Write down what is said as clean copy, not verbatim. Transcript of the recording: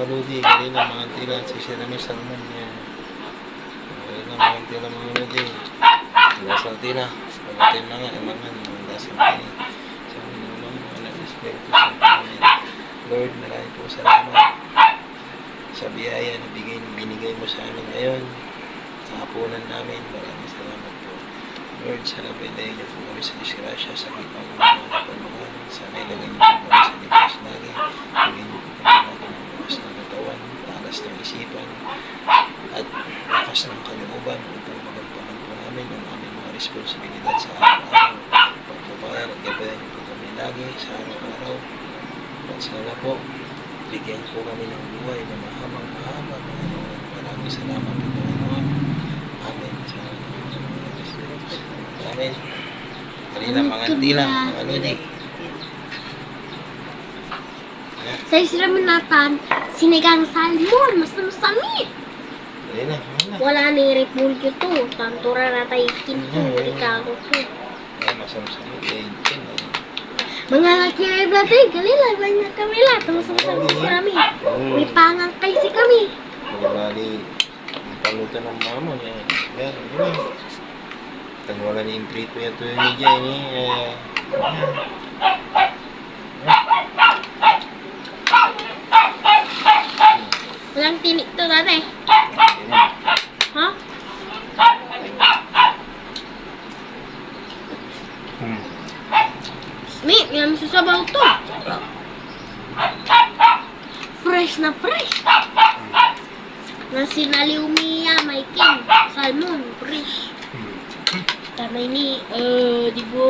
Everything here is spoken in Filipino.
mga lodi. Kanina mga tila. Sisira mo sa naman niya. Kanina mga tila mga lodi. Dasal tila. Pagkatay mga imangan. Dasal tila. Sa amin ng mga Espiritu Santo. Lord, maraming po salamat sa biyaya na binigay mo sa amin ngayon. Sa hapunan namin. Maraming salamat po. Lord, sana pwede niyo po kami sa disgrasya, sa kitang mga kapalungan. Sana ilagay niyo po kami sa ligtas lagi. Ilagay niyo po kami lagi ng lakas ng katawan, talas ng isipan, at lakas ng kalooban upang magampanan po namin ang aming mga responsibilidad sa araw-araw. Pagbabayar at gabayan niyo po kami lagi sa araw-araw. At sana po, bigyan po kami ng buhay na mahabang-mahaba. Maraming salamat po, Panginoon. Amen. Amen. Kanina mga tila, mga lodi. Sa isramunatan, sinigang salmon, mas masamit. Kanina, Wala ni repulyo to. Tantura na tayo kinto, Ricardo to. ay masam-samit. Ay, Mga laki ay bladay, galila, banyak kami lah. Tumusang-sang si kami. May pangangkay si kami. Magbali, ang paluto ng mama niya. Yan, yun. Tagwala ni imprito yan to yung media ni. Walang tinik to dati. Ha? Mi, yan susabaw to. Fresh na fresh. Na sinaliw miya, may king. Salmon, fresh. Tama ini, di ba?